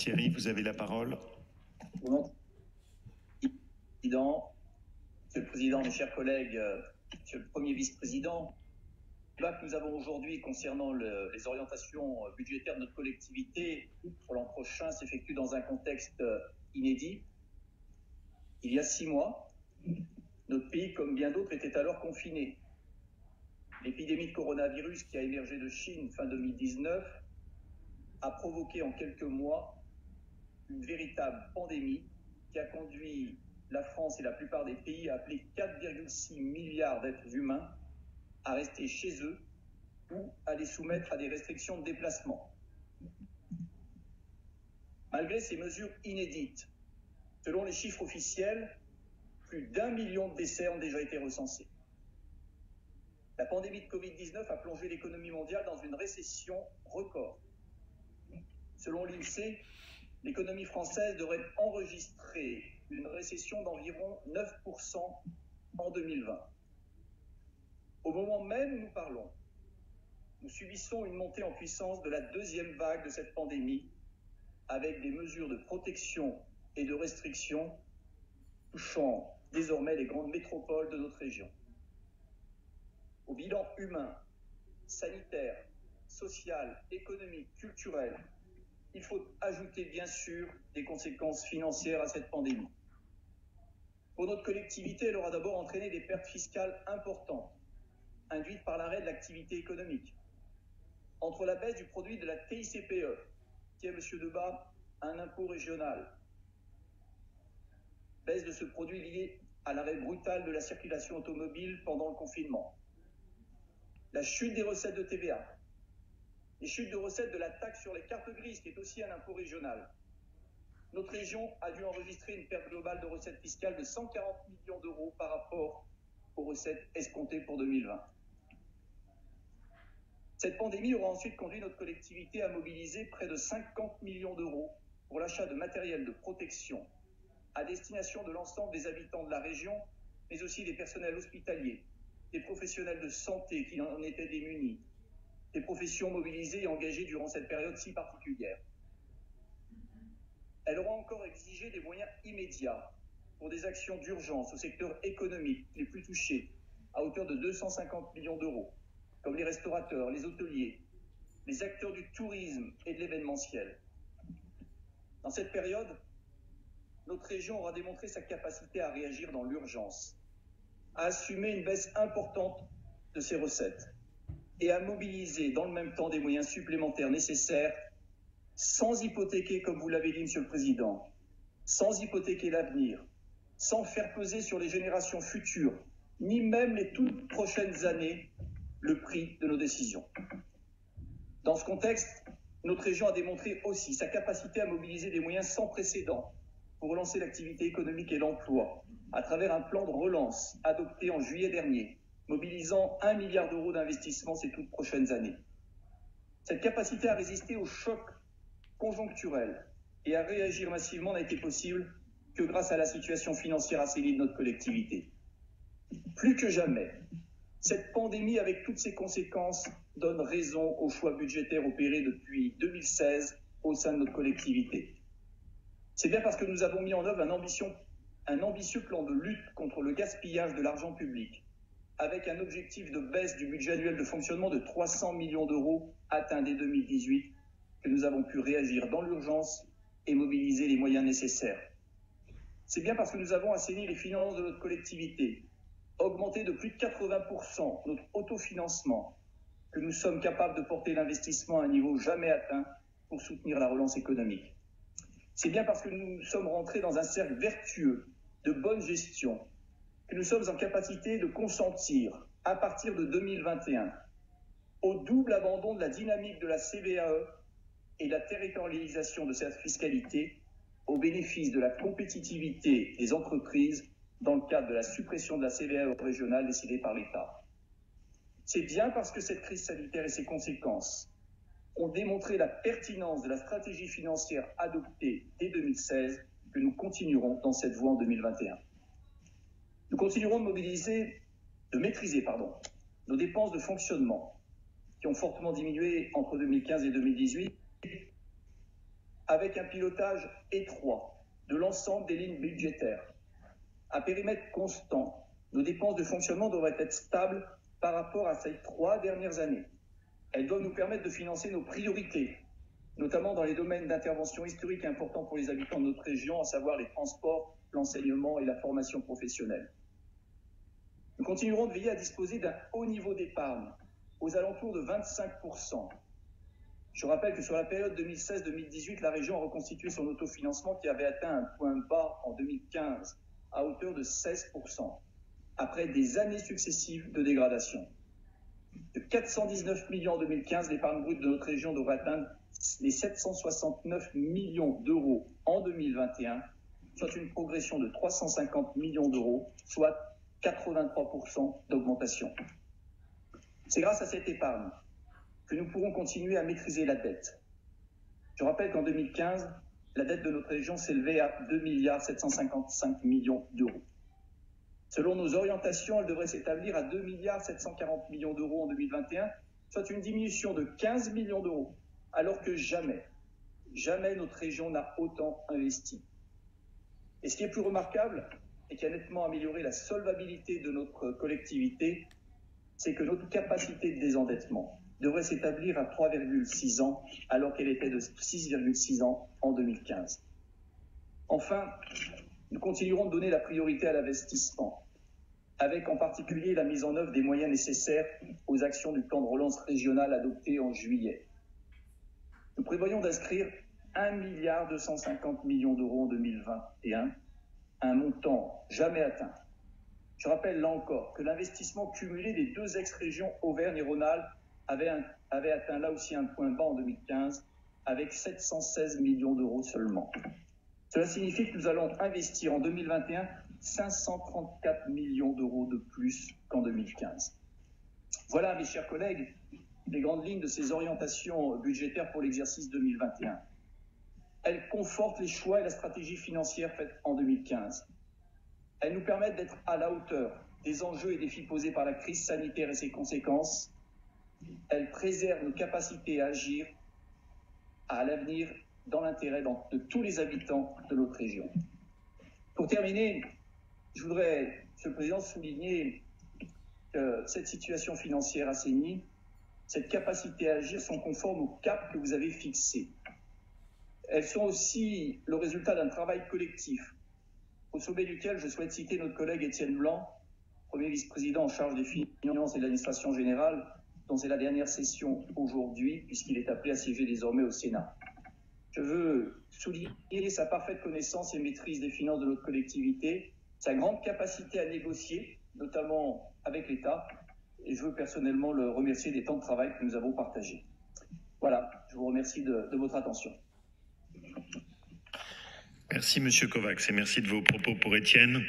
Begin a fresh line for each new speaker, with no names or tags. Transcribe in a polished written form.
Thierry, vous avez la parole.
Monsieur le Président, mes chers collègues, Monsieur le Premier vice-président, le débat que nous avons aujourd'hui concernant les orientations budgétaires de notre collectivité pour l'an prochain s'effectue dans un contexte inédit. Il y a 6 mois, notre pays, comme bien d'autres, était alors confiné. L'épidémie de coronavirus qui a émergé de Chine fin 2019 a provoqué en quelques mois une véritable pandémie qui a conduit la France et la plupart des pays à appeler 4,6 milliards d'êtres humains à rester chez eux ou à les soumettre à des restrictions de déplacement. Malgré ces mesures inédites, selon les chiffres officiels, plus d'1 million de décès ont déjà été recensés. La pandémie de Covid-19 a plongé l'économie mondiale dans une récession record. Selon l'INSEE, l'économie française devrait enregistrer une récession d'environ 9% en 2020. Au moment même où nous parlons, nous subissons une montée en puissance de la deuxième vague de cette pandémie avec des mesures de protection et de restriction touchant désormais les grandes métropoles de notre région. Au bilan humain, sanitaire, social, économique, culturel, il faut ajouter bien sûr des conséquences financières à cette pandémie. Pour notre collectivité, elle aura d'abord entraîné des pertes fiscales importantes, induites par l'arrêt de l'activité économique. Entre la baisse du produit de la TICPE, qui est, monsieur Debat, un impôt régional, baisse de ce produit lié à l'arrêt brutal de la circulation automobile pendant le confinement, la chute des recettes de TVA, les chutes de recettes de la taxe sur les cartes grises, qui est aussi un impôt régional. Notre région a dû enregistrer une perte globale de recettes fiscales de 140 millions d'euros par rapport aux recettes escomptées pour 2020. Cette pandémie aura ensuite conduit notre collectivité à mobiliser près de 50 millions d'euros pour l'achat de matériel de protection à destination de l'ensemble des habitants de la région, mais aussi des personnels hospitaliers, des professionnels de santé qui en étaient démunis, des professions mobilisées et engagées durant cette période si particulière. Elle aura encore exigé des moyens immédiats pour des actions d'urgence au secteur économique les plus touchés, à hauteur de 250 millions d'euros, comme les restaurateurs, les hôteliers, les acteurs du tourisme et de l'événementiel. Dans cette période, notre région aura démontré sa capacité à réagir dans l'urgence, à assumer une baisse importante de ses recettes et à mobiliser dans le même temps des moyens supplémentaires nécessaires sans hypothéquer, comme vous l'avez dit, Monsieur le Président, sans hypothéquer l'avenir, sans faire peser sur les générations futures, ni même les toutes prochaines années, le prix de nos décisions. Dans ce contexte, notre région a démontré aussi sa capacité à mobiliser des moyens sans précédent pour relancer l'activité économique et l'emploi à travers un plan de relance adopté en juillet dernier, mobilisant 1 milliard d'euros d'investissement ces toutes prochaines années. Cette capacité à résister au choc conjoncturel et à réagir massivement n'a été possible que grâce à la situation financière assainie de notre collectivité. Plus que jamais, cette pandémie, avec toutes ses conséquences, donne raison aux choix budgétaires opérés depuis 2016 au sein de notre collectivité. C'est bien parce que nous avons mis en œuvre un ambitieux plan de lutte contre le gaspillage de l'argent public, avec un objectif de baisse du budget annuel de fonctionnement de 300 millions d'euros atteint dès 2018, que nous avons pu réagir dans l'urgence et mobiliser les moyens nécessaires. C'est bien parce que nous avons assaini les finances de notre collectivité, augmenté de plus de 80% notre autofinancement, que nous sommes capables de porter l'investissement à un niveau jamais atteint pour soutenir la relance économique. C'est bien parce que nous sommes rentrés dans un cercle vertueux de bonne gestion que nous sommes en capacité de consentir, à partir de 2021, au double abandon de la dynamique de la CVAE et la territorialisation de cette fiscalité au bénéfice de la compétitivité des entreprises dans le cadre de la suppression de la CVAE régionale décidée par l'État. C'est bien parce que cette crise sanitaire et ses conséquences ont démontré la pertinence de la stratégie financière adoptée dès 2016 que nous continuerons dans cette voie en 2021. Nous continuerons de maîtriser nos dépenses de fonctionnement qui ont fortement diminué entre 2015 et 2018 avec un pilotage étroit de l'ensemble des lignes budgétaires. À périmètre constant, nos dépenses de fonctionnement devraient être stables par rapport à ces 3 dernières années. Elles doivent nous permettre de financer nos priorités, notamment dans les domaines d'intervention historiques importants pour les habitants de notre région, à savoir les transports, l'enseignement et la formation professionnelle. Nous continuerons de veiller à disposer d'un haut niveau d'épargne, aux alentours de 25%. Je rappelle que sur la période 2016-2018, la région a reconstitué son autofinancement qui avait atteint un point bas en 2015, à hauteur de 16%, après des années successives de dégradation. De 419 millions en 2015, l'épargne brute de notre région devrait atteindre les 769 millions d'euros en 2021, soit une progression de 350 millions d'euros, soit 83% d'augmentation. C'est grâce à cette épargne que nous pourrons continuer à maîtriser la dette. Je rappelle qu'en 2015, la dette de notre région s'élevait à 2,755 milliards d'euros. Selon nos orientations, elle devrait s'établir à 2,740 milliards d'euros en 2021, soit une diminution de 15 millions d'euros, alors que jamais notre région n'a autant investi. Et ce qui est plus remarquable, et qui a nettement amélioré la solvabilité de notre collectivité, c'est que notre capacité de désendettement devrait s'établir à 3,6 ans, alors qu'elle était de 6,6 ans en 2015. Enfin, nous continuerons de donner la priorité à l'investissement, avec en particulier la mise en œuvre des moyens nécessaires aux actions du plan de relance régional adopté en juillet. Nous prévoyons d'inscrire 1,250 milliard d'euros en 2021, un montant jamais atteint. Je rappelle là encore que l'investissement cumulé des 2 ex-régions Auvergne et Rhône-Alpes avait atteint là aussi un point bas en 2015, avec 716 millions d'euros seulement. Cela signifie que nous allons investir en 2021 534 millions d'euros de plus qu'en 2015. Voilà, mes chers collègues, les grandes lignes de ces orientations budgétaires pour l'exercice 2021. Elles confortent les choix et la stratégie financière faite en 2015. Elles nous permettent d'être à la hauteur des enjeux et défis posés par la crise sanitaire et ses conséquences. Elles préservent nos capacités à agir à l'avenir dans l'intérêt de tous les habitants de notre région. Pour terminer, je voudrais, Monsieur le Président, souligner que cette situation financière assainie, cette capacité à agir sont conformes au cap que vous avez fixé. Elles sont aussi le résultat d'un travail collectif, au sommet duquel je souhaite citer notre collègue Étienne Blanc, premier vice-président en charge des finances et de l'administration générale, dont c'est la dernière session aujourd'hui, puisqu'il est appelé à siéger désormais au Sénat. Je veux souligner sa parfaite connaissance et maîtrise des finances de notre collectivité, sa grande capacité à négocier, notamment avec l'État, et je veux personnellement le remercier des temps de travail que nous avons partagés. Voilà, je vous remercie de votre attention.
Merci Monsieur Kovacs et merci de vos propos pour Étienne.